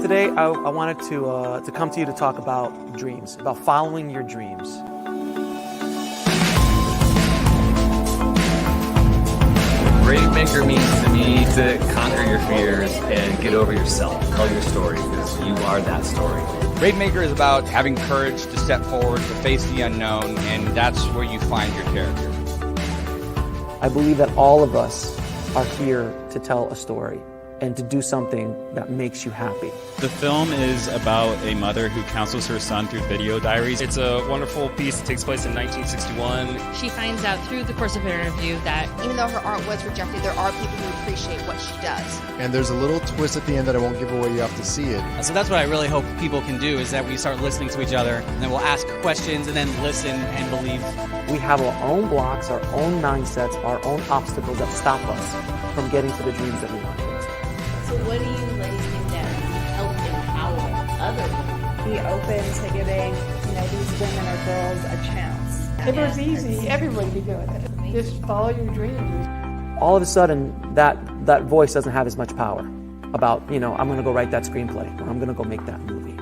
Today, I wanted to come to you to talk about dreams, about following your dreams. Bravemaker means to me to conquer your fears and get over yourself. Tell your story because you are that story. Bravemaker is about having courage to step forward, to face the unknown, and that's where you find your character. I believe that all of us are here to tell a story and to do something that makes you happy. The film is about a mother who counsels her son through video diaries. It's a wonderful piece that takes place in 1961. She finds out through the course of her interview that even though her art was rejected, there are people who appreciate what she does. And there's a little twist at the end that I won't give away. You have to see it. So that's what I really hope people can do, is that we start listening to each other, and then we'll ask questions and then listen and believe. We have our own blocks, our own mindsets, our own obstacles that stop us from getting to the dreams that we want. So what do you ladies think that help empower others? Be open to giving, these women or girls a chance. If it was easy, everybody would be doing it. Just follow your dreams. All of a sudden, that voice doesn't have as much power about, I'm going to go write that screenplay or I'm going to go make that movie.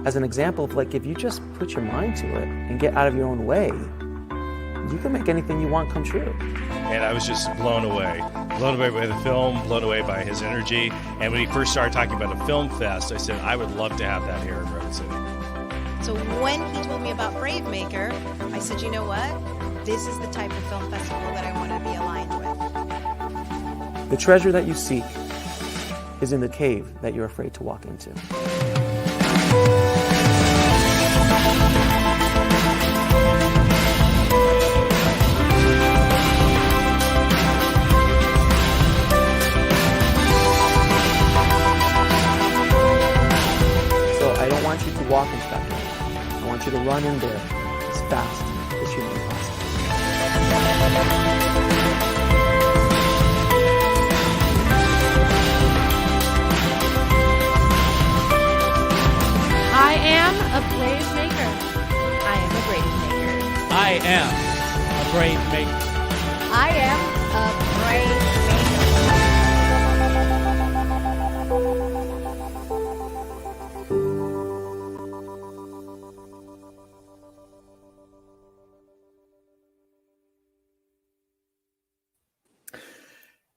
As an example of if you just put your mind to it and get out of your own way, you can make anything you want come true. And I was just blown away by the film, blown away by his energy. And when he first started talking about a film fest, I said, I would love to have that here in Redwood City. So when he told me about Bravemaker, I said, you know what? This is the type of film festival that I want to be aligned with. The treasure that you seek is in the cave that you're afraid to walk into. I don't want you to walk into that cave. I want you to run in there as fast as humanly possible. I am a brave maker. I am a brave maker. I am a brave maker. I am a brave maker.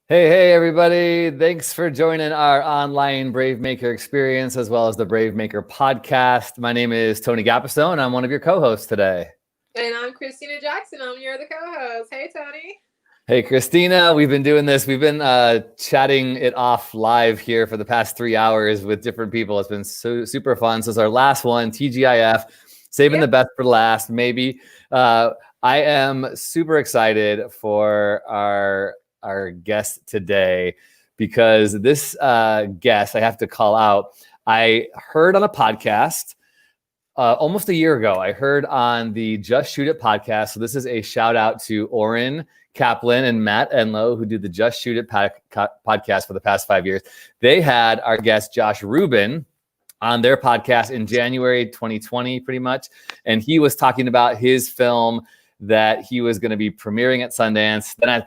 Hey, everybody. Thanks for joining our online Bravemaker experience as well as the Bravemaker podcast. My name is Tony Gapistone, and I'm one of your co-hosts today. And I'm Christina Jackson. I'm your other co-host. Hey, Tony. Hey, Christina. We've been doing this. We've been chatting it off live here for the past 3 hours with different people. It's been super fun. So it's our last one, TGIF, saving the best for last, maybe. I am super excited for our guest today, because this guest I have to call out. I heard on a podcast almost a year ago. I heard on the Just Shoot It podcast. So this is a shout out to Oren Kaplan and Matt Enlow, who do the Just Shoot It podcast for the past 5 years. They had our guest Josh Ruben on their podcast in January 2020, pretty much. And he was talking about his film that he was going to be premiering at Sundance. Then I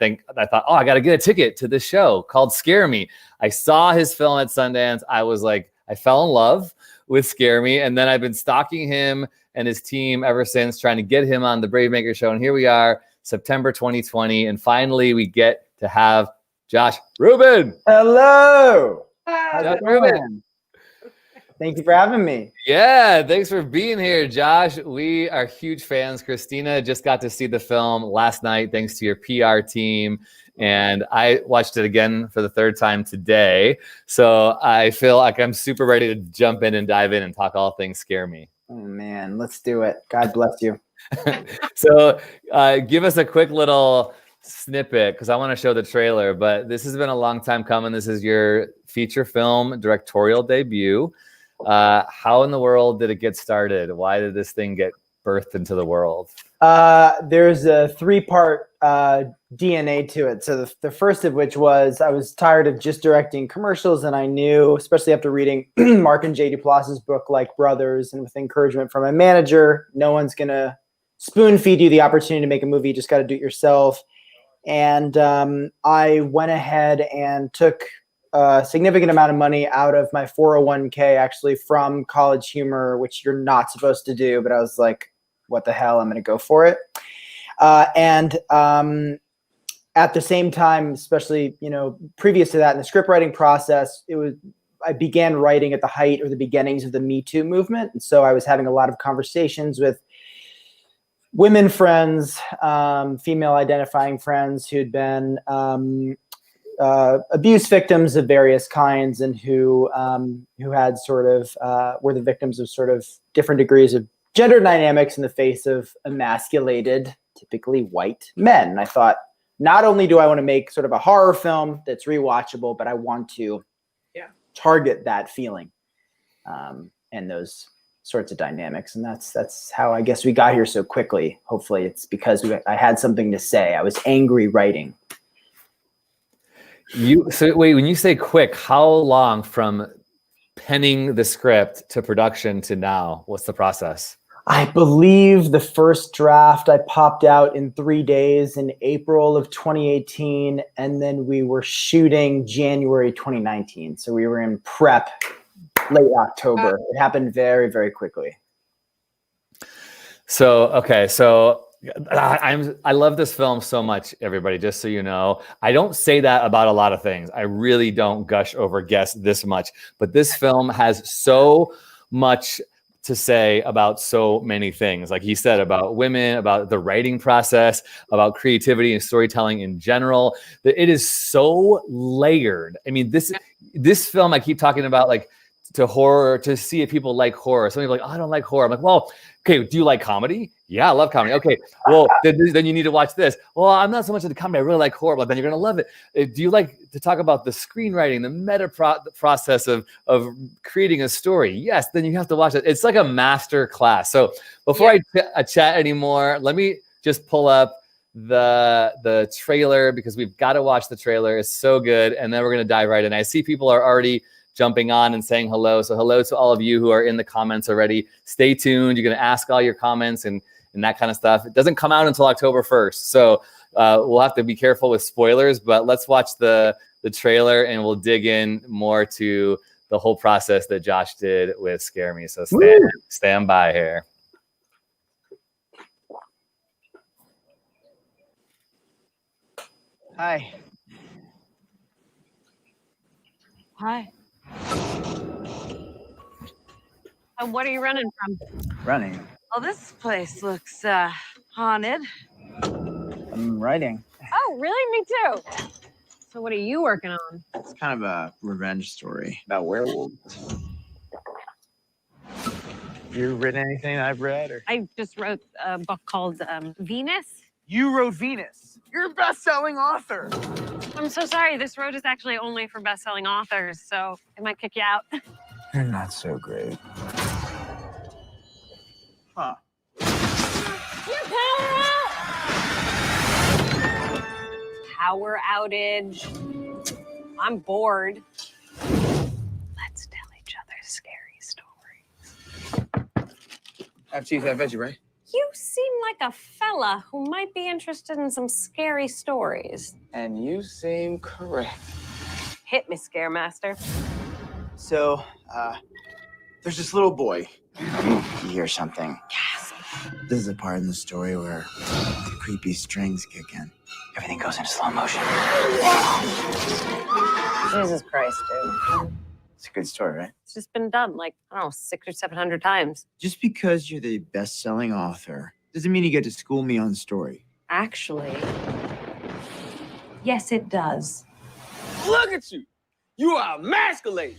thought, I got to get a ticket to this show called Scare Me. I saw his film at Sundance. I was like, I fell in love with Scare Me. And then I've been stalking him and his team ever since, trying to get him on the Bravemaker show. And here we are, September 2020. And finally we get to have Josh Ruben. Hello. Josh Ruben. Thank you for having me. Yeah, thanks for being here, Josh. We are huge fans. Christina just got to see the film last night, thanks to your PR team. And I watched it again for the third time today. So I feel like I'm super ready to jump in and dive in and talk all things Scare Me. Oh, man, let's do it. God bless you. So give us a quick little snippet, because I want to show the trailer. But this has been a long time coming. This is your feature film directorial debut. How in the world did it get started? Why did this thing get birthed into the world? There's a 3-part DNA to it. So the first of which was, I was tired of just directing commercials, and I knew, especially after reading Mark and J. Duplass's book, Like Brothers, and with encouragement from a manager, no one's going to spoon feed you the opportunity to make a movie. You just got to do it yourself. And I went ahead and took a significant amount of money out of my 401k, actually, from College Humor, which you're not supposed to do. But I was like, what the hell? I'm going to go for it. And at the same time, especially, previous to that in the script writing process, I began writing at the height or the beginnings of the Me Too movement. And so I was having a lot of conversations with women friends, female identifying friends who'd been abuse victims of various kinds, and who had sort of were the victims of sort of different degrees of gender dynamics in the face of emasculated, typically white men. And I thought, not only do I want to make sort of a horror film that's rewatchable, but I want to target that feeling and those sorts of dynamics. And that's how I guess we got here so quickly. Hopefully it's because I had something to say. I was angry writing. So wait, when you say quick, how long from penning the script to production to now? What's the process? I believe the first draft I popped out in 3 days in April of 2018, and then we were shooting January 2019. So we were in prep late October. It happened very, very quickly. So, okay. So I love this film so much, everybody, just so you know. I don't say that about a lot of things. I really don't gush over guests this much, but this film has so much to say about so many things. Like he said, about women, about the writing process, about creativity and storytelling in general. It is so layered. I mean, this film I keep talking about, like, to horror, to see if people like horror. Some people are like, oh, I don't like horror. I'm like, well, okay, do you like comedy? Yeah, I love comedy. Okay, well, then you need to watch this. Well, I'm not so much into comedy. I really like horror, but then you're going to love it. Do you like to talk about the screenwriting, the meta process of creating a story? Yes, then you have to watch it. It's like a master class. So before I chat anymore, let me just pull up the trailer, because we've got to watch the trailer. It's so good. And then we're going to dive right in. I see people are already jumping on and saying hello. So hello to all of you who are in the comments already. Stay tuned. You're going to ask all your comments and that kind of stuff. It doesn't come out until October 1st. So we'll have to be careful with spoilers, but let's watch the trailer and we'll dig in more to the whole process that Josh did with Scare Me. So stand by here. Hi. Hi. What are you running from? Running. Oh, this place looks haunted. I'm writing. Oh, really? Me too. So what are you working on? It's kind of a revenge story about werewolves. You written anything I've read? Or? I just wrote a book called Venus. You wrote Venus. You're a best-selling author. I'm so sorry. This road is actually only for best-selling authors, so it might kick you out. You're not so great. Huh. Power outage. I'm bored. Let's tell each other scary stories. Have cheese, have veggie, right? You seem like a fella who might be interested in some scary stories. And you seem correct. Hit me, Scare Master. So, there's this little boy. You hear something. Yes. This is a part in the story where the creepy strings kick in. Everything goes into slow motion. Jesus Christ, dude. It's a good story, right? It's just been done like, I don't know, 600 or 700 times. Just because you're the best-selling author doesn't mean you get to school me on the story. Actually, yes, it does. Look at you! You are emasculated!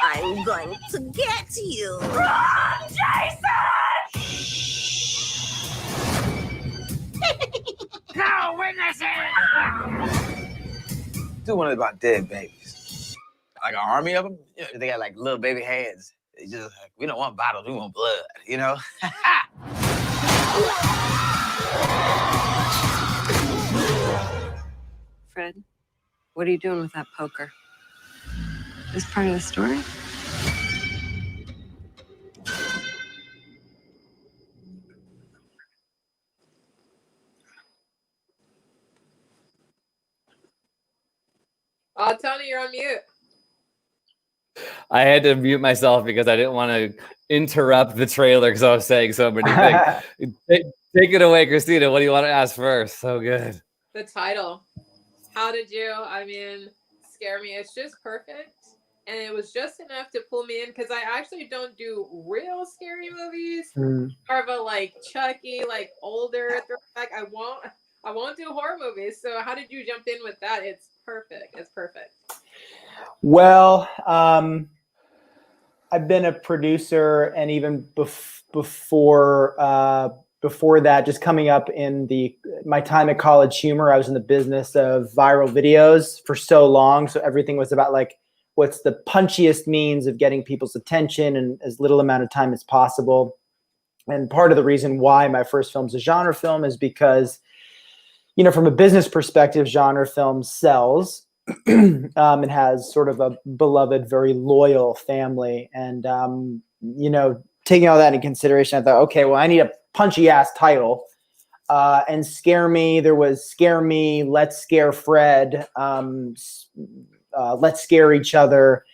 I'm going to get you. Run, Jason! No witnesses! Do one about dead babies. Like an army of them? You know, they got like little baby hands. They just like, we don't want bottles, we want blood, you know? Fred, what are you doing with that poker? Is part of the story? Tony, you're on mute. I had to mute myself because I didn't want to interrupt the trailer because I was saying so many things. Take it away, Christina. What do you want to ask first? So good. The title. How did you, scare me? It's just perfect. And it was just enough to pull me in because I actually don't do real scary movies. More of a like Chucky, like older throwback. I won't do horror movies. So how did you jump in with that? It's perfect. It's perfect. Well, I've been a producer, and even before that, just coming up in my time at College Humor, I was in the business of viral videos for so long. So everything was about like, what's the punchiest means of getting people's attention in as little amount of time as possible. And part of the reason why my first film's a genre film is because, from a business perspective, genre film sells. It has sort of a beloved, very loyal family. And, taking all that into consideration, I thought, okay, well, I need a punchy ass title. And Scare Me, there was Scare Me, Let's Scare Fred, Let's Scare Each Other.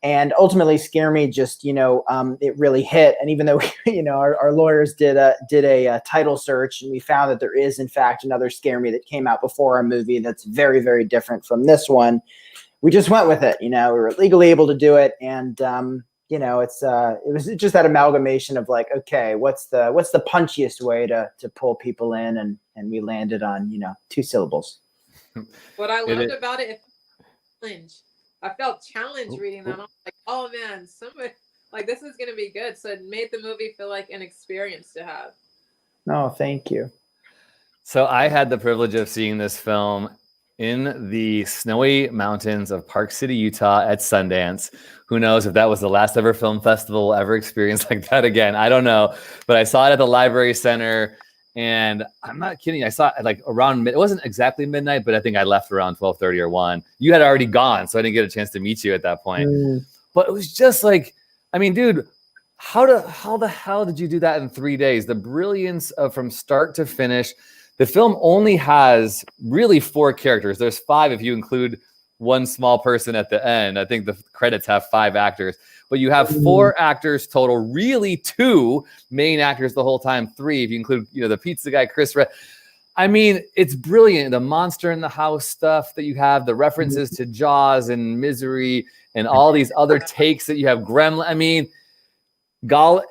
And ultimately Scare Me just, it really hit. And even though, our lawyers did a title search, and we found that there is in fact another Scare Me that came out before our movie that's very, very different from this one. We just went with it. We were legally able to do it. And, it was just that amalgamation of like, okay, what's the punchiest way to pull people in? And we landed on, 2 syllables. What I loved about it, I felt challenged reading that. I was like, oh man, somebody like this is gonna be good. So it made the movie feel like an experience to have. No, thank you. So I had the privilege of seeing this film in the snowy mountains of Park City, Utah at Sundance. Who knows if that was the last ever film festival we'll ever experience like that again. I don't know. But I saw it at the Library Center. And I'm not kidding. I saw it like around it wasn't exactly midnight, but I think I left around 12:30 or 1. You had already gone, so I didn't get a chance to meet you at that point. But it was just like, dude, how the hell did you do that in 3 days? The brilliance of from start to finish. The film only has really 4 characters. There's 5 if you include one small person at the end. I think the credits have 5 actors, but you have 4 actors total, really 2 main actors the whole time, 3 if you include, the pizza guy, Chris Red. It's brilliant. The monster in the house stuff that you have, the references to Jaws and Misery and all these other takes that you have. Gremlin.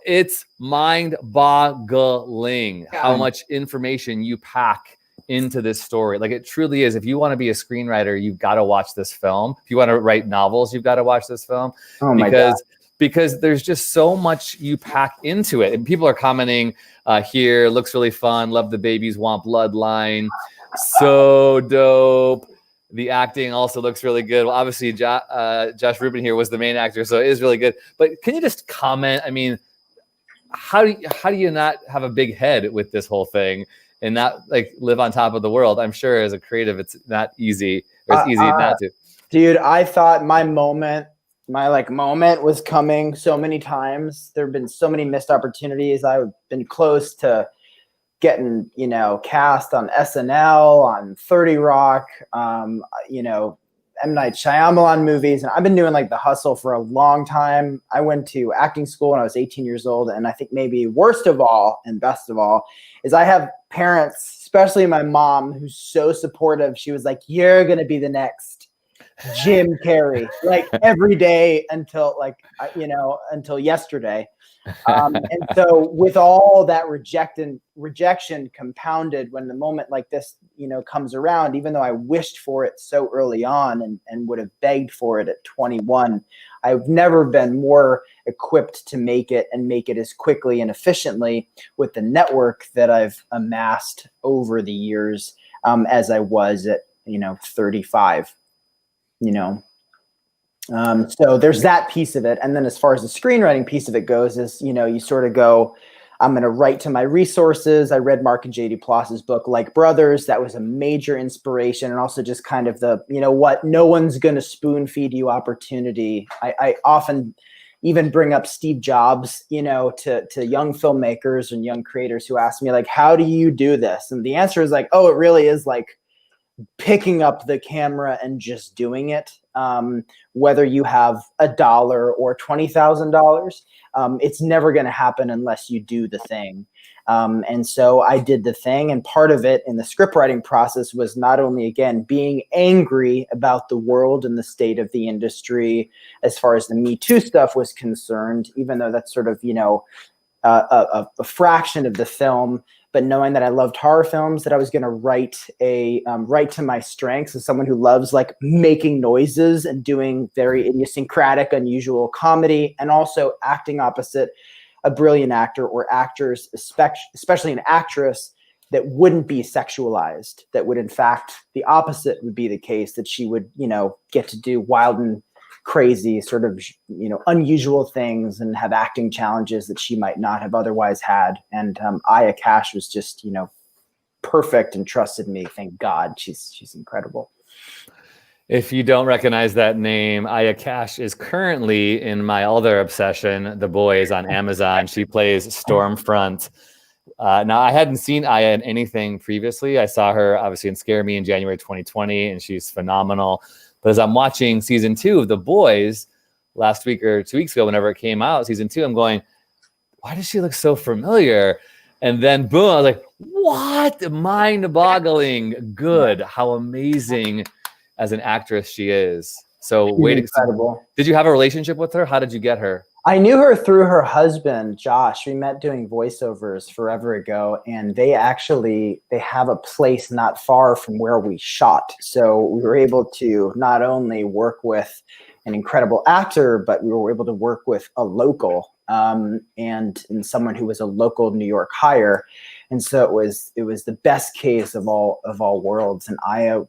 It's mind-boggling how much information you pack into this story. Like it truly is. If you want to be a screenwriter, you've got to watch this film. If you want to write novels, you've got to watch this film. Oh my God. Because there's just so much you pack into it. And people are commenting here, looks really fun. Love the babies want bloodline. So dope. The acting also looks really good. Well, obviously, Josh Ruben here was the main actor, so it is really good. But can you just comment? How do you not have a big head with this whole thing and not like live on top of the world? I'm sure as a creative, it's not easy. Or it's easy not to. Dude, I thought my moment was coming so many times. There have been so many missed opportunities. I've been close to getting, cast on SNL, on 30 Rock, M. Night Shyamalan movies. And I've been doing like the hustle for a long time. I went to acting school when I was 18 years old. And I think maybe worst of all and best of all is I have parents, especially my mom, who's so supportive. She was like, you're going to be the next Jim Carrey, like every day until yesterday. And so with all that rejection compounded when the moment like this, comes around, even though I wished for it so early on and would have begged for it at 21, I've never been more equipped to make it and make it as quickly and efficiently with the network that I've amassed over the years as I was at, 35, So there's that piece of it. And then as far as the screenwriting piece of it goes is, you sort of go, I'm going to write to my resources. I read Mark and J.D. Ploss's book, Like Brothers. That was a major inspiration. And also just kind of the, no one's going to spoon feed you opportunity. I often even bring up Steve Jobs, to young filmmakers and young creators who ask me like, how do you do this? And the answer is like, oh, it really is like picking up the camera and just doing it. whether you have $1 or $20,000. It's never going to happen unless you do the thing. And so I did the thing, and part of it in the script writing process was not only, again, being angry about the world and the state of the industry as far as the Me Too stuff was concerned, even though that's sort of, a fraction of the film, but knowing that I loved horror films, that I was going to write to my strengths as someone who loves like making noises and doing very idiosyncratic, unusual comedy, and also acting opposite a brilliant actor or actors, especially an actress that wouldn't be sexualized, that would, in fact, the opposite would be the case, that she would, get to do wild and crazy sort of, unusual things and have acting challenges that she might not have otherwise had. And Aya Cash was just, perfect and trusted me. Thank God. She's incredible. If you don't recognize that name, Aya Cash is currently in my other obsession, The Boys, on Amazon. She plays Stormfront. Now, I hadn't seen Aya in anything previously. I saw her obviously in Scare Me in January 2020, and she's phenomenal. But as I'm watching season 2 of The Boys last week or 2 weeks ago, whenever it came out, season 2, I'm going, why does she look so familiar? And then boom, I was like, what? Mind-boggling good. How amazing as an actress she is. So Incredible. Did you have a relationship with her? How did you get her? I knew her through her husband, Josh. We met doing voiceovers forever ago, and they have a place not far from where we shot. So we were able to not only work with an incredible actor, but we were able to work with a local and someone who was a local New York hire. And so it was the best case of all worlds. And Aya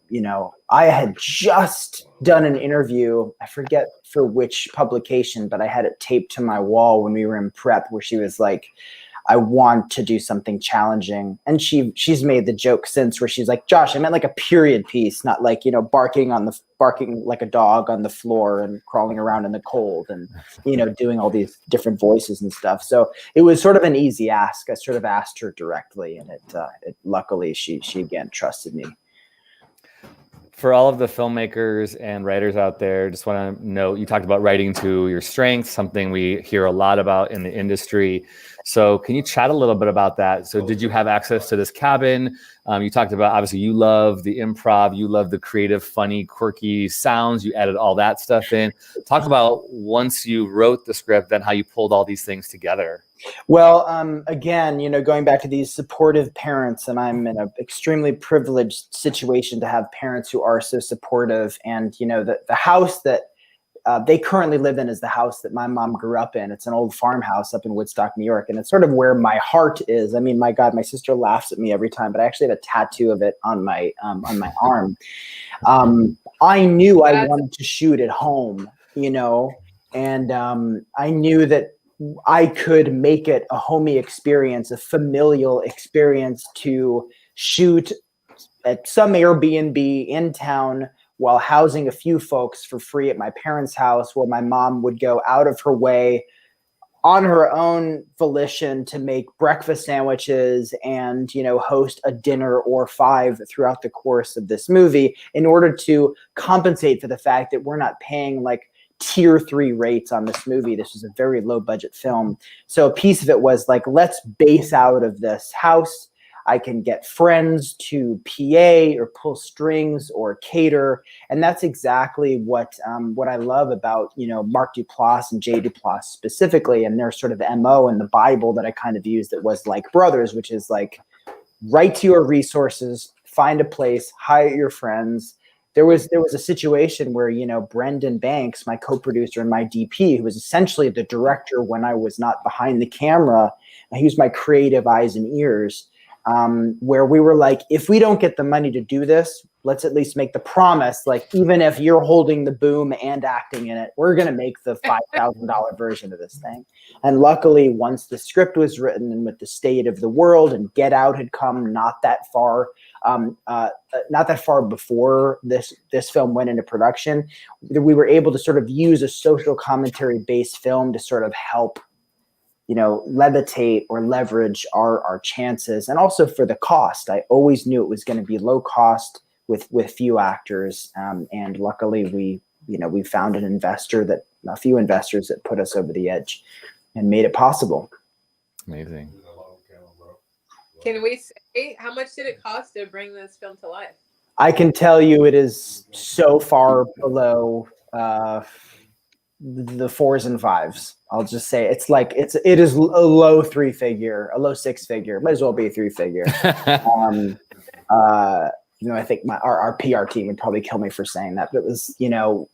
had just done an interview. I forget for which publication, but I had it taped to my wall when we were in prep, where she was like, I want to do something challenging. And she's made the joke since where she's like, Josh, I meant like a period piece, not like, barking like a dog on the floor and crawling around in the cold and, doing all these different voices and stuff. So it was sort of an easy ask. I sort of asked her directly, and it luckily she again trusted me. For all of the filmmakers and writers out there, just want to note, you talked about writing to your strengths, something we hear a lot about in the industry. So can you chat a little bit about that? So did you have access to this cabin? You talked about, obviously, you love the improv, you love the creative, funny, quirky sounds, you added all that stuff in. Talk about once you wrote the script, then how you pulled all these things together. Well, again, going back to these supportive parents, and I'm in an extremely privileged situation to have parents who are so supportive. And, the house that they currently live in is the house that my mom grew up in. It's an old farmhouse up in Woodstock, New York. And it's sort of where my heart is. I mean, my God, my sister laughs at me every time, but I actually have a tattoo of it on my arm. I knew I wanted to shoot at home, and I knew that I could make it a homey experience, a familial experience to shoot at some Airbnb in town while housing a few folks for free at my parents' house, where my mom would go out of her way on her own volition to make breakfast sandwiches and, host a dinner or 5 throughout the course of this movie in order to compensate for the fact that we're not paying like tier 3 rates on this movie. This was a very low budget film. So a piece of it was like, let's base out of this house. I can get friends to PA or pull strings or cater. And that's exactly what I love about, Mark Duplass and Jay Duplass specifically, and their sort of MO in the Bible that I kind of used that was like brothers, which is like, write to your resources, find a place, hire your friends. There was a situation where, Brendan Banks, my co-producer and my DP, who was essentially the director when I was not behind the camera, he was my creative eyes and ears, where we were like, if we don't get the money to do this, let's at least make the promise, like, even if you're holding the boom and acting in it, we're going to make the $5,000 version of this thing. And luckily, once the script was written and with the state of the world and Get Out had come not that far before this film went into production, we were able to sort of use a social commentary based film to sort of help, levitate or leverage our chances. And also for the cost, I always knew it was going to be low cost with few actors. And luckily we found a few investors that put us over the edge and made it possible. Amazing. Can we say how much did it cost to bring this film to life? I can tell you it is so far below the 4s and 5s. I'll just say it is a low 3-figure, a low 6-figure, might as well be a 3-figure. I think our PR team would probably kill me for saying that, but it was,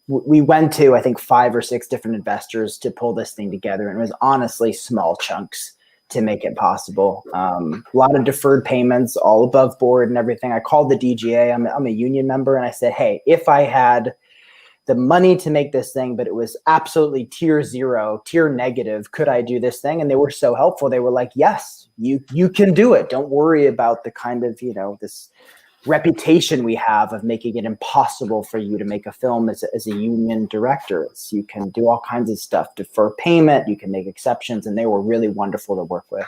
we went to, I think, 5 or 6 different investors to pull this thing together. And it was honestly small chunks to make it possible. A lot of deferred payments, all above board and everything. I called the DGA. I'm a union member. And I said, hey, if I had the money to make this thing, but it was absolutely tier 0, tier negative, could I do this thing? And they were so helpful. They were like, yes, you can do it. Don't worry about the kind of, this reputation we have of making it impossible for you to make a film as a union director. You can do all kinds of stuff, defer payment, you can make exceptions, and they were really wonderful to work with.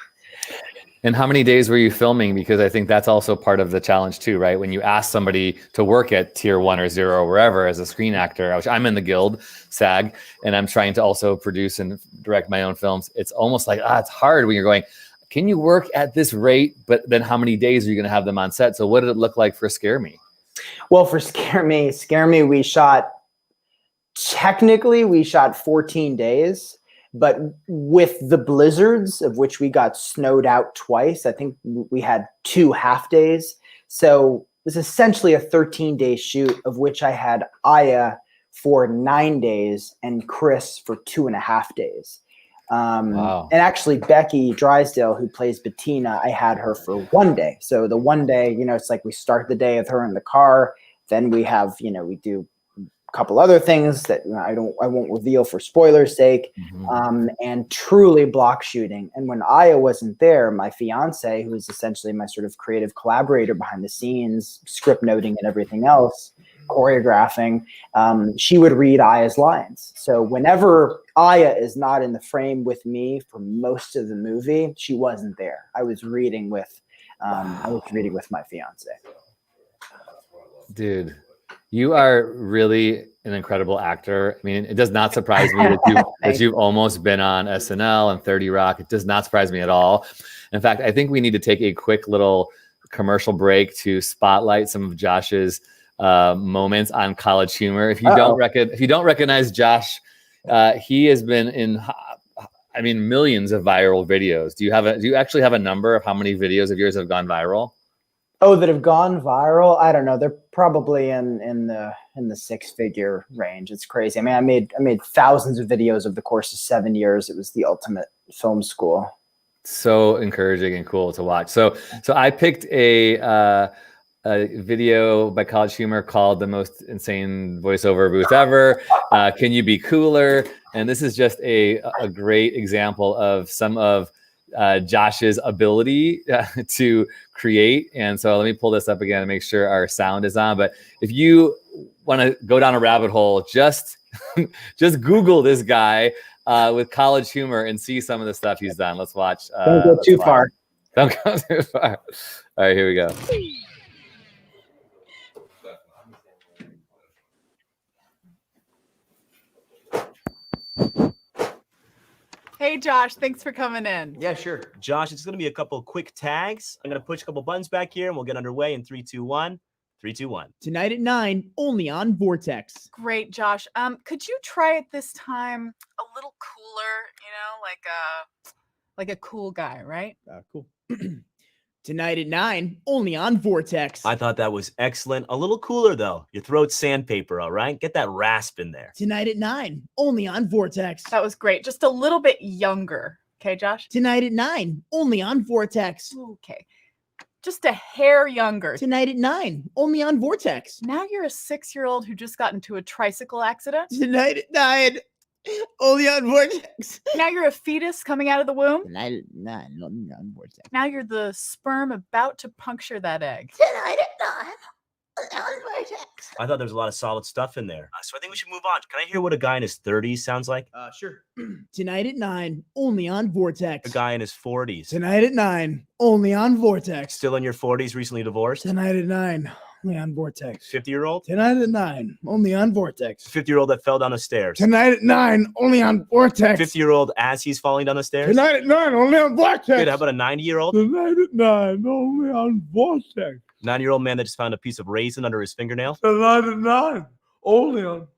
And how many days were you filming? Because I think that's also part of the challenge too, right? When you ask somebody to work at tier 1 or 0 or wherever as a screen actor, which I'm in the guild, SAG, and I'm trying to also produce and direct my own films. It's almost like, it's hard when you're going, can you work at this rate? But then how many days are you going to have them on set? So what did it look like for Scare Me? Well, for Scare Me, we shot 14 days, but with the blizzards, of which we got snowed out twice, I think we had 2 half days. So it was essentially a 13-day shoot, of which I had Aya for 9 days and Chris for 2.5 days. Wow. And actually Becky Drysdale, who plays Bettina, I had her for 1 day. So the 1 day, it's like we start the day with her in the car. Then we have, we do a couple other things that I won't reveal for spoilers' sake, and truly block shooting. And when Aya wasn't there, my fiance, who is essentially my sort of creative collaborator behind the scenes, script noting and everything else, choreographing, she would read Aya's lines. So whenever Aya is not in the frame with me for most of the movie, she wasn't there. I was reading with my fiance. Dude, you are really an incredible actor. I mean, it does not surprise me that you've almost been on SNL and 30 Rock. It does not surprise me at all. In fact, I think we need to take a quick little commercial break to spotlight some of Josh's moments on College Humor. If you don't recognize Josh, he has been in, millions of viral videos. Do you actually have a number of how many videos of yours have gone viral? Oh, that have gone viral? I don't know. They're probably in the 6-figure range. It's crazy. I mean, I made thousands of videos over the course of 7 years. It was the ultimate film school. So encouraging and cool to watch. So I picked a video by College Humor called "The Most Insane Voiceover Booth Ever." Can you be cooler? And this is just a great example of some of Josh's ability to create. And so let me pull this up again and make sure our sound is on. But if you want to go down a rabbit hole, just Google this guy with College Humor and see some of the stuff he's done. Let's watch. Don't go too far. Don't go too far. All right, here we go. Hey, Josh, thanks for coming in. Yeah, sure. Josh, it's going to be a couple quick tags. I'm going to push a couple buttons back here, and we'll get underway in 3, 2, 1. 3, 2, 1. Tonight at 9, only on Vortex. Great, Josh. Could you try it this time a little cooler, like a cool guy, right? Cool. Tonight at 9, only on Vortex. I thought that was excellent. A little cooler, though. Your throat's sandpaper, all right? Get that rasp in there. Tonight at 9, only on Vortex. That was great. Just a little bit younger. Okay, Josh? Tonight at 9, only on Vortex. Okay. Just a hair younger. Tonight at 9, only on Vortex. Now you're a 6-year-old who just got into a tricycle accident. Tonight at 9, only on Vortex. Now you're a fetus coming out of the womb. Tonight at 9, only on Vortex. Now you're the sperm about to puncture that egg. Tonight at 9, only on Vortex. I thought there was a lot of solid stuff in there. So I think we should move on. Can I hear what a guy in his 30s sounds like? Sure. Tonight at 9, only on Vortex. A guy in his 40s. Tonight at 9, only on Vortex. Still in your 40s, recently divorced? Tonight at 9, only on Vortex. 50-year-old? Tonight at 9, only on Vortex. 50-year-old that fell down the stairs. Tonight at 9, only on Vortex. 50-year-old as he's falling down the stairs. Tonight at 9, only on Vortex. Good. How about a 90-year-old? Tonight at 9, only on Vortex. 90-year-old man that just found a piece of raisin under his fingernail. Tonight at 9, only on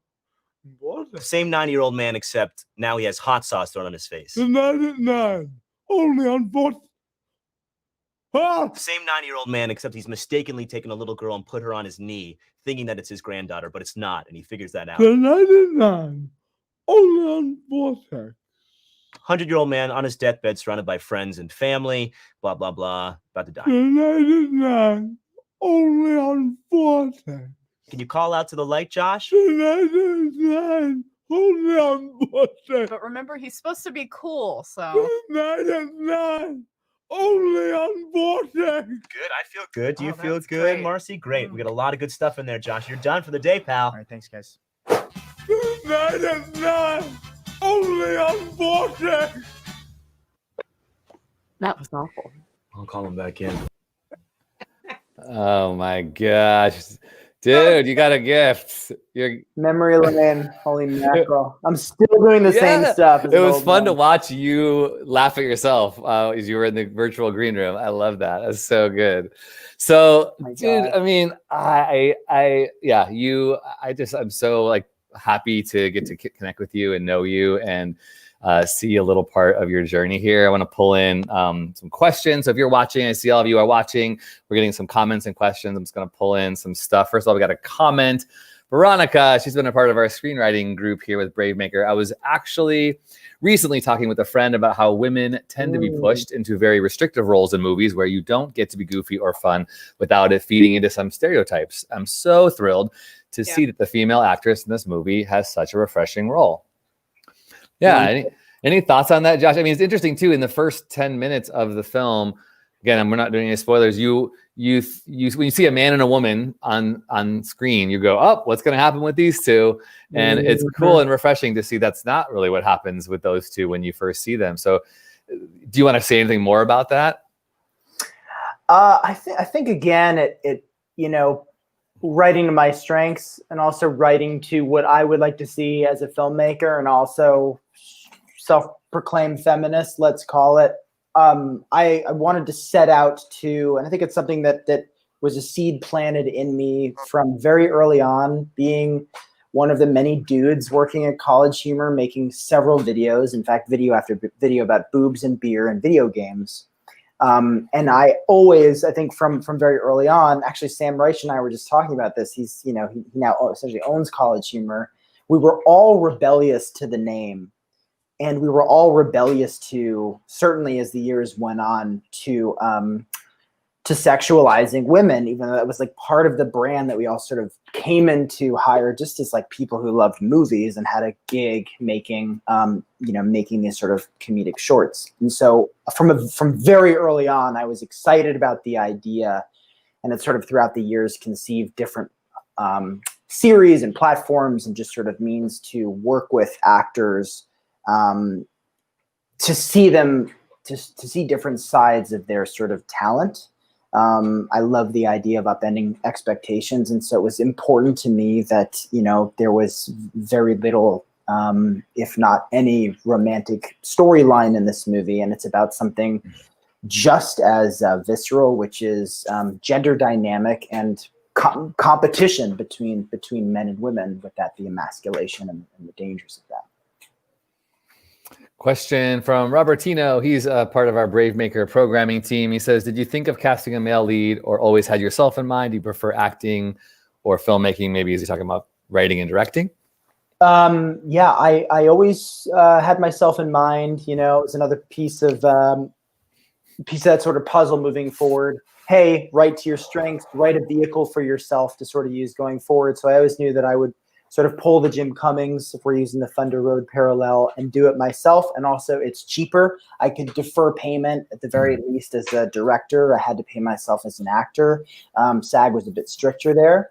The same 90-year-old man, except now he has hot sauce thrown on his face. Tonight at 9, only on Vortex. The same 90-year-old man, except he's mistakenly taken a little girl and put her on his knee, thinking that it's his granddaughter, but it's not, and he figures that out. Tonight at 9, only on Vortex. 100-year-old man on his deathbed, surrounded by friends and family, blah, blah, blah, about to die. Tonight at 9, only on Vortex. Can you call out to the light, Josh? Tonight at 9, only on Vortex. But remember, he's supposed to be cool, so. Tonight at 9, only on Vortex. Good. I feel good. Do you feel good, Marcy? Great. We got a lot of good stuff in there, Josh. You're done for the day, pal. All right. Thanks, guys. Tonight at 9, only on Vortex. That was awful. I'll call him back in. Oh my gosh. Dude, you got a gift. You're Memory lane. Holy mackerel. I'm still doing the same stuff. It was fun to watch you laugh at yourself as you were in the virtual green room. I love that. That's so good. So, dude, I mean, I'm so like happy to get to connect with you and know you and see a little part of your journey here. I want to pull in some questions. So if you're watching, I see all of you are watching. We're getting some comments and questions. I'm just going to pull in some stuff. First of all, we got a comment. Veronica, she's been a part of our screenwriting group here with Brave Maker. I was actually recently talking with a friend about how women tend to be pushed into very restrictive roles in movies where you don't get to be goofy or fun without it feeding into some stereotypes. I'm so thrilled to see that the female actress in this movie has such a refreshing role. Yeah. Any thoughts on that, Josh? I mean, it's interesting too. In the first 10 minutes of the film, again, we're not doing any spoilers. You when you see a man and a woman on screen, you go, "Oh, what's going to happen with these two?" And it's cool and refreshing to see that's not really what happens with those two when you first see them. So, do you want to say anything more about that? I think again, it writing to my strengths and also writing to what I would like to see as a filmmaker and also self-proclaimed feminist, let's call it. I wanted to set out to, and I think it's something that was a seed planted in me from very early on, being one of the many dudes working at College Humor, making several videos, in fact, video after video about boobs and beer and video games. And I always, I think from very early on, actually Sam Reich and I were just talking about this. He now essentially owns College Humor. We were all rebellious to the name. And we were all rebellious to, certainly as the years went on, to sexualizing women, even though that was like part of the brand that we all sort of came into hire just as like people who loved movies and had a gig making, making these sort of comedic shorts. And so from very early on, I was excited about the idea, and it sort of throughout the years conceived different series and platforms and just sort of means to work with actors to see them, to see different sides of their sort of talent. I love the idea of upending expectations. And so it was important to me that, there was very little, if not any romantic storyline in this movie. And it's about something just as visceral, which is gender dynamic and competition between men and women, with that the emasculation and the dangers of that. Question from Robertino. He's a part of our Brave Maker programming team. He says, did you think of casting a male lead or always had yourself in mind? Do you prefer acting or filmmaking? Maybe is he talking about writing and directing? Yeah, I always had myself in mind. It was another piece of that sort of puzzle moving forward. Hey, write to your strengths, write a vehicle for yourself to sort of use going forward. So I always knew that I would sort of pull the Jim Cummings, if we're using the Thunder Road parallel, and do it myself. And also it's cheaper. I could defer payment at the very least as a director. I had to pay myself as an actor. SAG was a bit stricter there.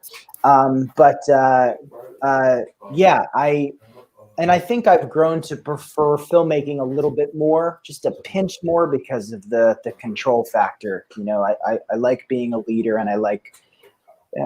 Yeah, I think I've grown to prefer filmmaking a little bit more, just a pinch more, because of the control factor. I like being a leader, and I like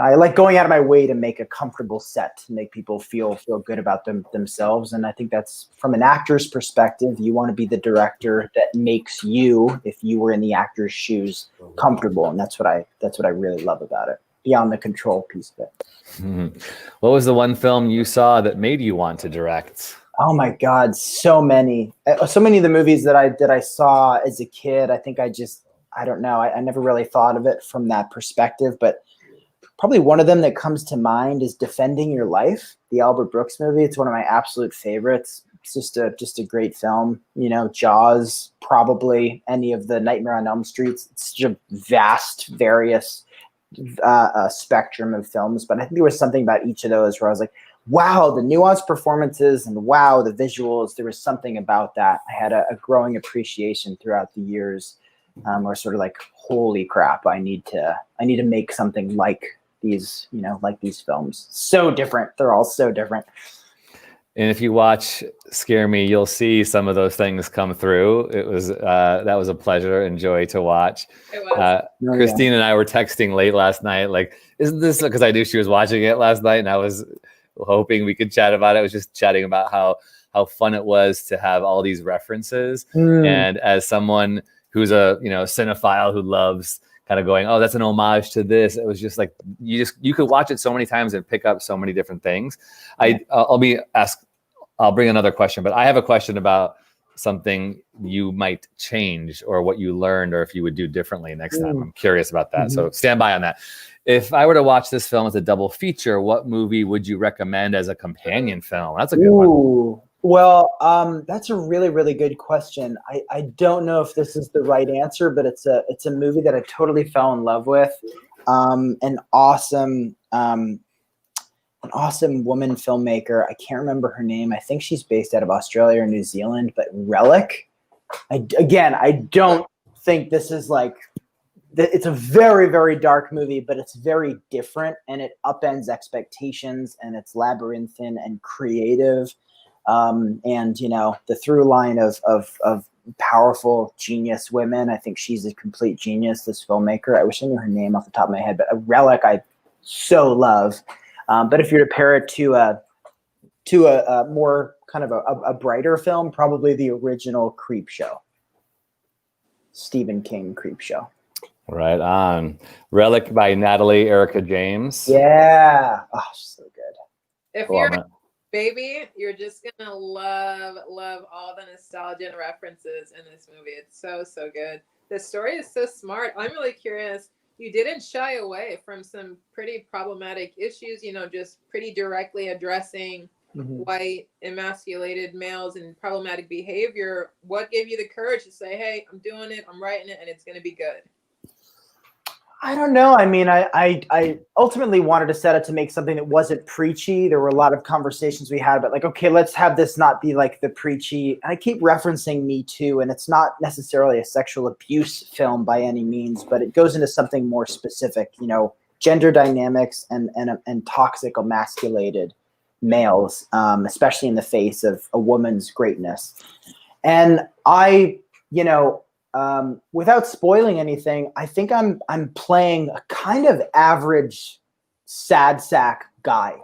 I like going out of my way to make a comfortable set, to make people feel good about themselves. And I think that's, from an actor's perspective, you want to be the director that makes you, if you were in the actor's shoes, comfortable. And that's what I really love about it, beyond the control piece of it. Mhm. What was the one film you saw that made you want to direct? Oh my God, so many of the movies that I saw as a kid. I think I don't know. I never really thought of it from that perspective, but probably one of them that comes to mind is Defending Your Life, the Albert Brooks movie. It's one of my absolute favorites. It's just a great film. You know, Jaws, probably any of the Nightmare on Elm Streets. It's such a vast, various spectrum of films, but I think there was something about each of those where I was like, wow, the nuanced performances and wow, the visuals. There was something about that. I had a growing appreciation throughout the years, where sort of like, holy crap, I need to make something like these, like these films. So different. They're all so different. And if you watch Scare Me, you'll see some of those things come through. It was that was a pleasure and joy to watch. It was. Christine and I were texting late last night, like, isn't this, because I knew she was watching it last night, and I was hoping we could chat about it. I was just chatting about how fun it was to have all these references. And as someone who's a cinephile who loves kind of going, oh, that's an homage to this, it was just like you could watch it so many times and pick up so many different things. I'll bring another question, but I have a question about something you might change or what you learned or if you would do differently next time. I'm curious about that. So stand by on that. If I were to watch this film as a double feature, what movie would you recommend as a companion film? That's a good one. Well, that's a really, really good question. I don't know if this is the right answer, but it's a movie that I totally fell in love with. An awesome woman filmmaker. I can't remember her name. I think she's based out of Australia or New Zealand, but Relic. I don't think this is like, it's a very, very dark movie, but it's very different and it upends expectations and it's labyrinthine and creative. And the through line of powerful genius women. I think she's a complete genius, this filmmaker. I wish I knew her name off the top of my head, but a Relic I so love. But if you're to pair it to a more kind of a brighter film, probably the original Creep Show, Stephen King Creep Show. Right on. Relic by Natalie Erica James. Yeah. Oh, she's so good. If you're a baby, you're just gonna love all the nostalgia and references in this movie. It's so good. The story is so smart. I'm really curious. You didn't shy away from some pretty problematic issues, just pretty directly addressing white emasculated males and problematic behavior. What gave you the courage to say, hey, I'm doing it, I'm writing it, and it's going to be good? I don't know. I mean, I ultimately wanted to set it to make something that wasn't preachy. There were a lot of conversations we had about like, okay, let's have this not be like the preachy. And I keep referencing Me Too, and it's not necessarily a sexual abuse film by any means, but it goes into something more specific, gender dynamics and toxic emasculated males, especially in the face of a woman's greatness. And without spoiling anything, I think I'm playing a kind of average sad sack guy.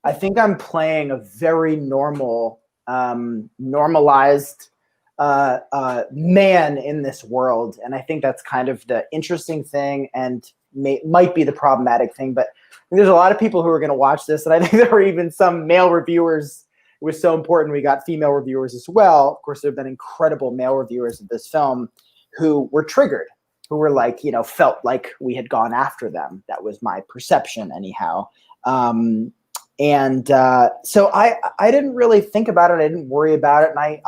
I think I'm playing a very normalized man in this world. And I think that's kind of the interesting thing and might be the problematic thing. But there's a lot of people who are going to watch this. And I think there were even some male reviewers. It was so important. We got female reviewers as well. Of course, there have been incredible male reviewers of this film who were triggered, who were like, felt like we had gone after them. That was my perception anyhow. So I didn't really think about it. I didn't worry about it. And I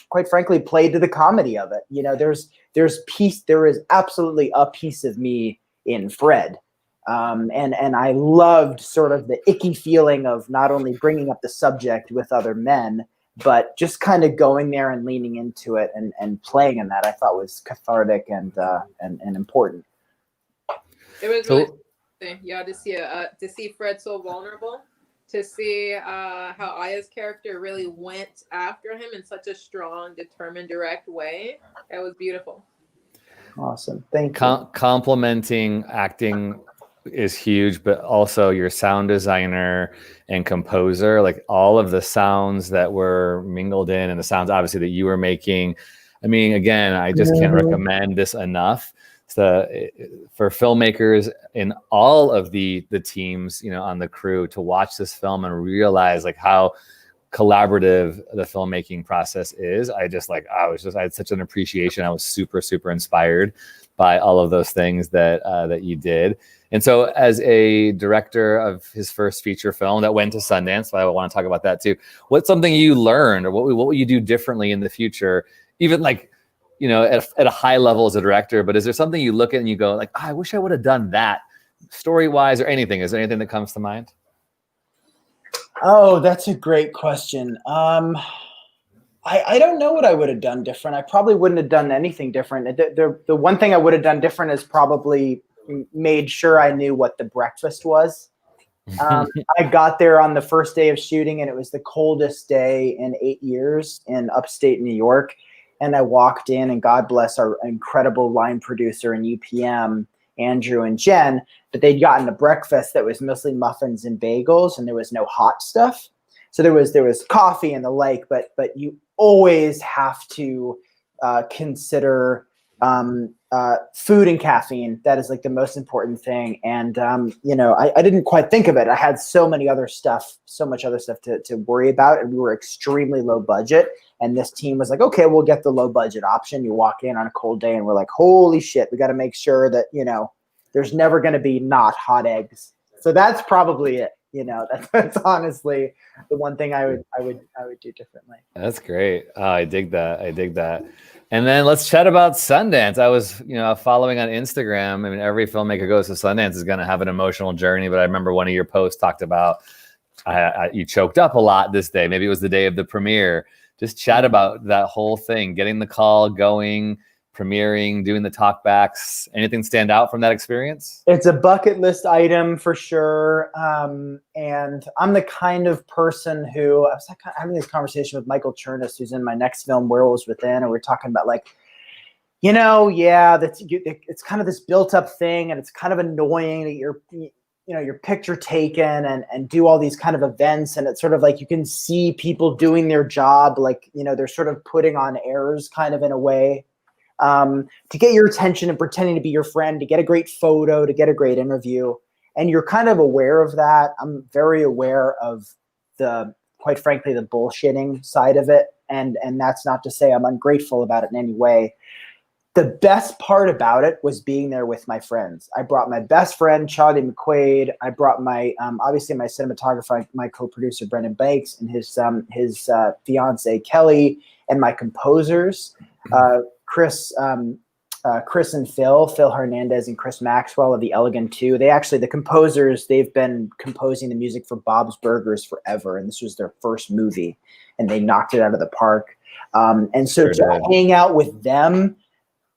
quite frankly played to the comedy of it. There is absolutely a piece of me in Fred. And I loved sort of the icky feeling of not only bringing up the subject with other men, but just kind of going there and leaning into it and playing in that, I thought was cathartic and important. It was really interesting, to see Fred so vulnerable, to see how Aya's character really went after him in such a strong, determined, direct way. It was beautiful. Awesome. Thank you. Complimenting acting is huge, but also your sound designer and composer, like all of the sounds that were mingled in and the sounds obviously that you were making. I mean, again, I just can't recommend this enough. So for filmmakers in all of the teams, you know, on the crew to watch this film and realize like how collaborative the filmmaking process is. I had such an appreciation. I was super, super inspired by all of those things that you did. And so as a director of his first feature film that went to Sundance, so I want to talk about that too. What's something you learned, or what will you do differently in the future? Even like, you know, at a high level as a director, but is there something you look at and you go like, I wish I would have done that story-wise or anything? Is there anything that comes to mind? Oh, that's a great question. I don't know what I would have done different. I probably wouldn't have done anything different. The one thing I would have done different is probably made sure I knew what the breakfast was. I got there on the first day of shooting, and it was the coldest day in 8 years in upstate New York. And I walked in, and God bless our incredible line producer and UPM, Andrew and Jen, but they'd gotten a breakfast that was mostly muffins and bagels, and there was no hot stuff. So there was coffee and the like, but you always have to consider food and caffeine. That is like the most important thing. And you know, I didn't quite think of it. I had so much other stuff to worry about, and we were extremely low budget. And this team was like, okay, we'll get the low budget option. You walk in on a cold day, and we're like, holy shit, we got to make sure that, you know, there's never going to be not hot eggs. So that's probably it. You know, that's honestly the one thing I would do differently. That's great. Oh, I dig that. And then let's chat about Sundance. I was, you know, following on Instagram. I mean, every filmmaker goes to Sundance is going to have an emotional journey. But I remember one of your posts talked about you choked up a lot this day. Maybe it was the day of the premiere. Just chat about that whole thing, getting the call, going, premiering, doing the talkbacks. Anything stand out from that experience? It's a bucket list item for sure. And I'm the kind of person who, I was having this conversation with Michael Chernus, who's in my next film, Werewolves Within, and we're talking about like, you know, yeah, it's kind of this built up thing, and it's kind of annoying that your picture taken and do all these kind of events, and it's sort of like you can see people doing their job, like, you know, they're sort of putting on airs kind of in a way. To get your attention and pretending to be your friend, to get a great photo, to get a great interview. And you're kind of aware of that. I'm very aware of quite frankly, the bullshitting side of it. And that's not to say I'm ungrateful about it in any way. The best part about it was being there with my friends. I brought my best friend, Charlie McQuaid. I brought my, obviously my cinematographer, my co-producer, Brendan Banks, and his fiance, Kelly, and my composers, Chris and Phil Hernandez and Chris Maxwell of the Elegant 2. The composers, they've been composing the music for Bob's Burgers forever. And this was their first movie, and they knocked it out of the park. And so to hang out with them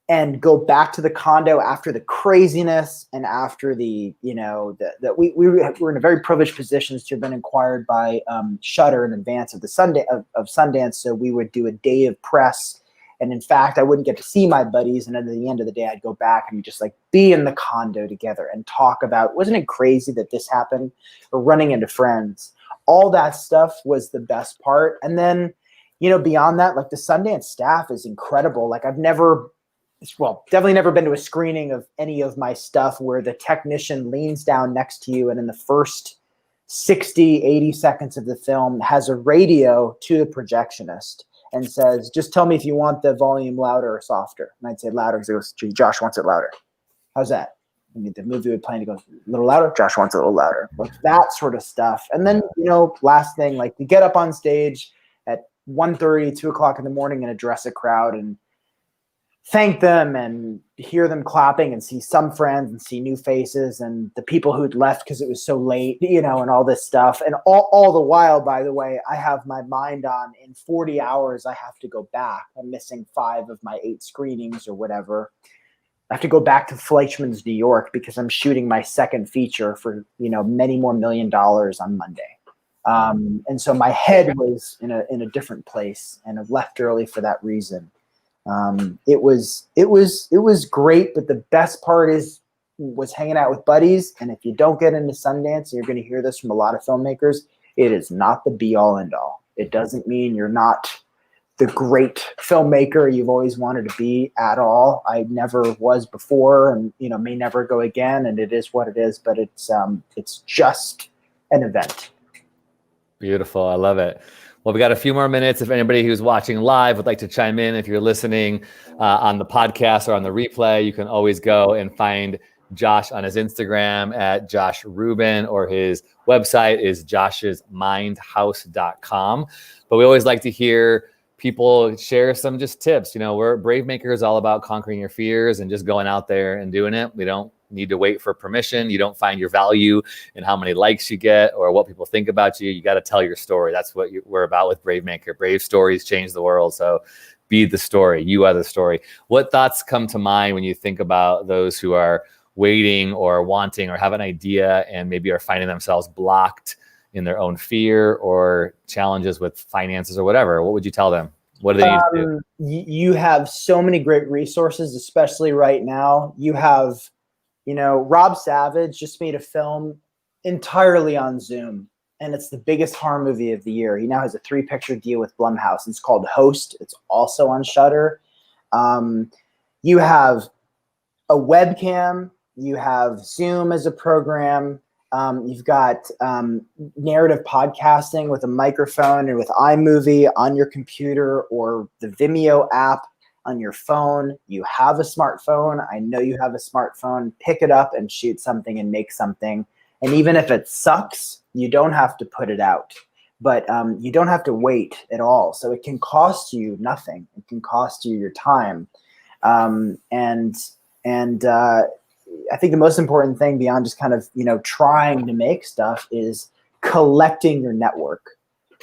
and go back to the condo after the craziness and after the, you know, that we were in a very privileged position to have been acquired by Shudder in advance of the Sundance. So we would do a day of press. And in fact, I wouldn't get to see my buddies. And at the end of the day, I'd go back and just like be in the condo together and talk about, wasn't it crazy that this happened? Or running into friends. All that stuff was the best part. And then, you know, beyond that, like the Sundance staff is incredible. Like definitely never been to a screening of any of my stuff where the technician leans down next to you and in the first 60, 80 seconds of the film has a radio to the projectionist and says, just tell me if you want the volume louder or softer. And I'd say louder, because he goes, gee, Josh wants it louder. How's that? And the movie would play and he goes, a little louder? Josh wants it a little louder. Like that sort of stuff. And then, you know, last thing, like you get up on stage at 1:30, 2 o'clock in the morning and address a crowd and thank them and hear them clapping and see some friends and see new faces and the people who'd left because it was so late, you know, and all this stuff. And all the while, by the way, I have my mind on in 40 hours, I have to go back. I'm missing 5 of my 8 screenings or whatever. I have to go back to Fleischmann's, New York, because I'm shooting my second feature for, you know, many more $1 million on Monday. And so my head was in a different place, and I left early for that reason. It was great, but the best part is was hanging out with buddies. And if you don't get into Sundance, you're going to hear this from a lot of filmmakers, it is not the be all end all. It doesn't mean you're not the great filmmaker you've always wanted to be at all. I never was before, and may never go again. And it is what it is. But it's just an event. Beautiful. I love it. Well, we got a few more minutes. If anybody who's watching live would like to chime in, if you're listening on the podcast or on the replay, you can always go and find Josh on his Instagram at Josh Ruben, or his website is joshsmindhouse.com. But we always like to hear people share some just tips. We're Brave Maker is all about conquering your fears and just going out there and doing it. We don't need to wait for permission. You don't find your value in how many likes you get or what people think about you. You got to tell your story. That's what we're about with Brave Maker. Brave stories change the world. So be the story. You are the story. What thoughts come to mind when you think about those who are waiting or wanting or have an idea and maybe are finding themselves blocked in their own fear or challenges with finances or whatever? What would you tell them? What do they need to do? You have so many great resources, especially right now. You have, Rob Savage just made a film entirely on Zoom, and it's the biggest horror movie of the year. He now has a 3-picture deal with Blumhouse. It's called Host. It's also on Shudder. You have a webcam. You have Zoom as a program. You've got narrative podcasting with a microphone and with iMovie on your computer or the Vimeo app on your phone. You have a smartphone. I know you have a smartphone. Pick it up and shoot something and make something. And even if it sucks, you don't have to put it out. But you don't have to wait at all. So it can cost you nothing. It can cost you your time. I think the most important thing beyond just kind of, trying to make stuff is collecting your network.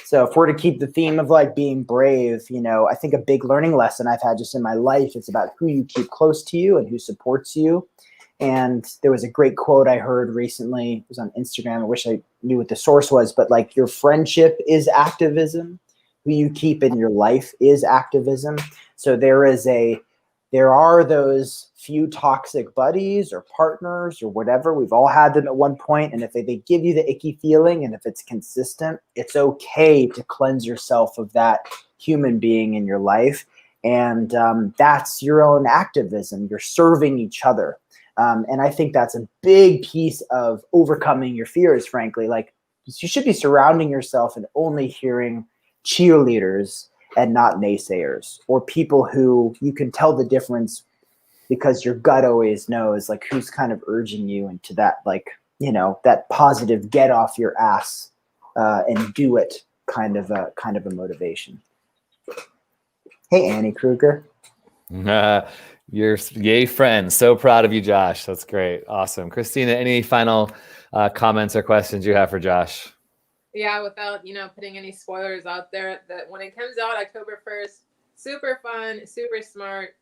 So if we're to keep the theme of like being brave, I think a big learning lesson I've had just in my life, it's about who you keep close to you and who supports you. And there was a great quote I heard recently. It was on Instagram. I wish I knew what the source was, but like, your friendship is activism. Who you keep in your life is activism. So there are those few toxic buddies or partners or whatever. We've all had them at one point. And if they give you the icky feeling, and if it's consistent, it's okay to cleanse yourself of that human being in your life. And that's your own activism. You're serving each other. And I think that's a big piece of overcoming your fears, frankly. Like, you should be surrounding yourself and only hearing cheerleaders and not naysayers, or people who you can tell the difference because your gut always knows, like, who's kind of urging you into that, like, that positive get off your ass and do it kind of a motivation. Hey, Annie Kruger. You're yay friend. So proud of you, Josh. That's great. Awesome. Christina, any final comments or questions you have for Josh? Yeah, without, putting any spoilers out there, that when it comes out October 1st, super fun, super smart,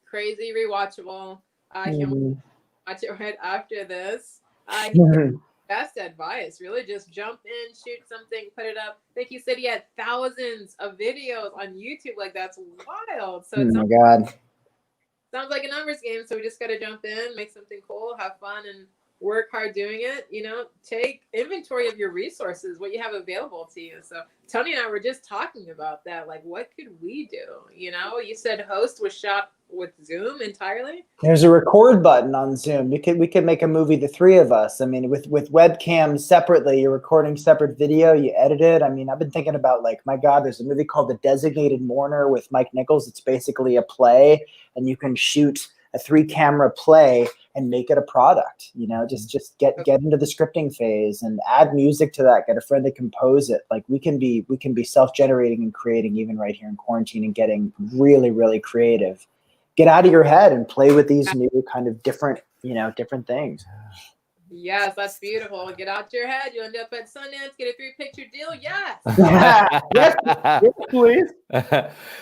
crazy rewatchable. He'll watch it right after this. Best advice, really just jump in, shoot something, put it up. Like you said, he had thousands of videos on YouTube. Like, that's wild. So Oh my God. Sounds like a numbers game. So we just got to jump in, make something cool, have fun, and work hard doing it. Take inventory of your resources, what you have available to you. So Tony and I were just talking about that. Like, what could we do? You said Host was shot with Zoom entirely. There's a record button on Zoom. We could make a movie, the three of us. I mean, with webcams separately, you're recording separate video, you edit it. I mean, I've been thinking about, like, my God, there's a movie called The Designated Mourner with Mike Nichols. It's basically a play, and you can shoot a 3-camera play and make it a product. Just get into the scripting phase and add music to that. Get a friend to compose it. Like, we can be self-generating and creating even right here in quarantine and getting really, really creative. Get out of your head and play with these new kind of different things. Yes, that's beautiful. Get out your head. You end up at Sundance, get a 3-picture deal. Yes. Yes, please.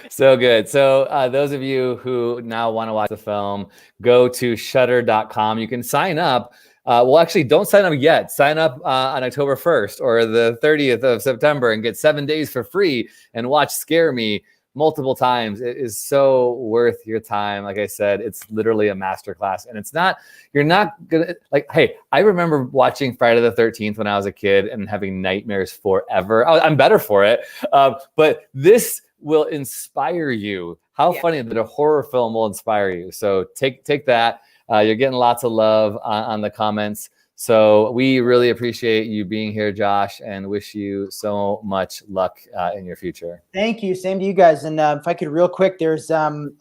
So good. So those of you who now want to watch the film, go to shudder.com. You can sign up. Well, actually, don't sign up yet. Sign up on October 1st or the 30th of September and get 7 days for free and watch Scare Me multiple times. It is so worth your time. Like I said, it's literally a masterclass, and it's not, you're not gonna like, hey, I remember watching Friday the 13th when I was a kid and having nightmares forever. I'm better for it. But this will inspire you. How funny that a horror film will inspire you. So take that. You're getting lots of love on the comments. So we really appreciate you being here, Josh, and wish you so much luck in your future. Thank you. Same to you guys. And if I could real quick, there's an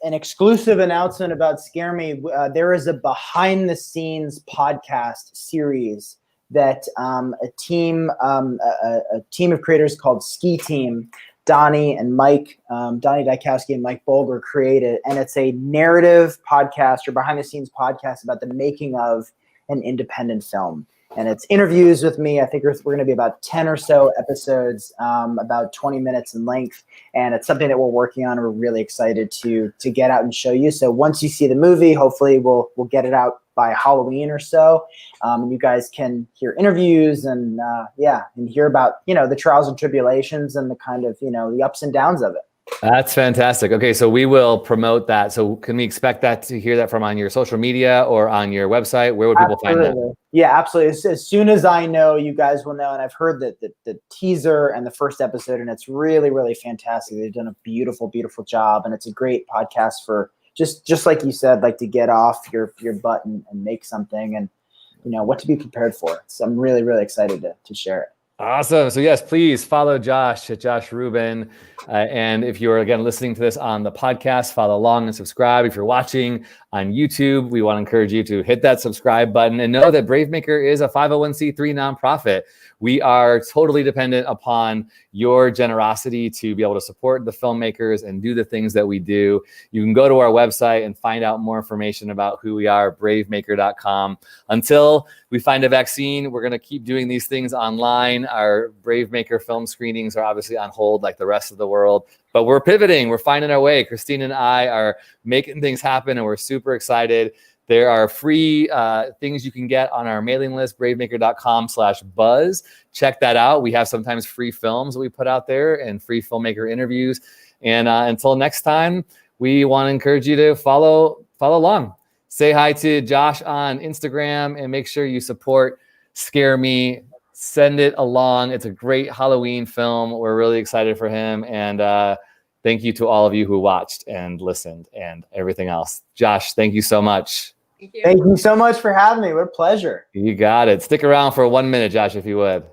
exclusive announcement about Scare Me. There is a behind the scenes podcast series that a team of creators called Ski Team, Donnie and Mike, Donnie Dykowski and Mike Bolger created. And it's a narrative podcast or behind the scenes podcast about the making of an independent film. And it's interviews with me. I think we're going to be about 10 or so episodes, about 20 minutes in length. And it's something that we're working on. We're really excited to get out and show you. So once you see the movie, hopefully we'll get it out by Halloween or so. You guys can hear interviews and and hear about, the trials and tribulations and the kind of, the ups and downs of it. That's fantastic. Okay, so we will promote that. So can we expect that to hear that from on your social media or on your website? Where would people find that? Yeah, absolutely. As soon as I know, you guys will know. And I've heard that the teaser and the first episode, and it's really, really fantastic. They've done a beautiful, beautiful job. And it's a great podcast for just like you said, like to get off your butt and make something and, what to be prepared for. So I'm really, really excited to share it. Awesome. So yes, please follow Josh at Josh Ruben. And if you're, again, listening to this on the podcast, follow along and subscribe. If you're watching on YouTube, we want to encourage you to hit that subscribe button and know that Bravemaker is a 501c3 nonprofit. We are totally dependent upon your generosity to be able to support the filmmakers and do the things that we do. You can go to our website and find out more information about who we are, bravemaker.com. Until we find a vaccine, we're going to keep doing these things online. Our Bravemaker film screenings are obviously on hold like the rest of the world, but we're pivoting. We're finding our way. Christine and I are making things happen, and we're super excited. There are free things you can get on our mailing list, bravemaker.com/buzz. Check that out. We have sometimes free films that we put out there and free filmmaker interviews. And until next time, we want to encourage you to follow along. Say hi to Josh on Instagram and make sure you support Scare Me. Send it along. It's a great Halloween film. We're really excited for him. And thank you to all of you who watched and listened and everything else. Josh, thank you so much. Thank you so much for having me. What a pleasure. You got it. Stick around for 1 minute, Josh, if you would.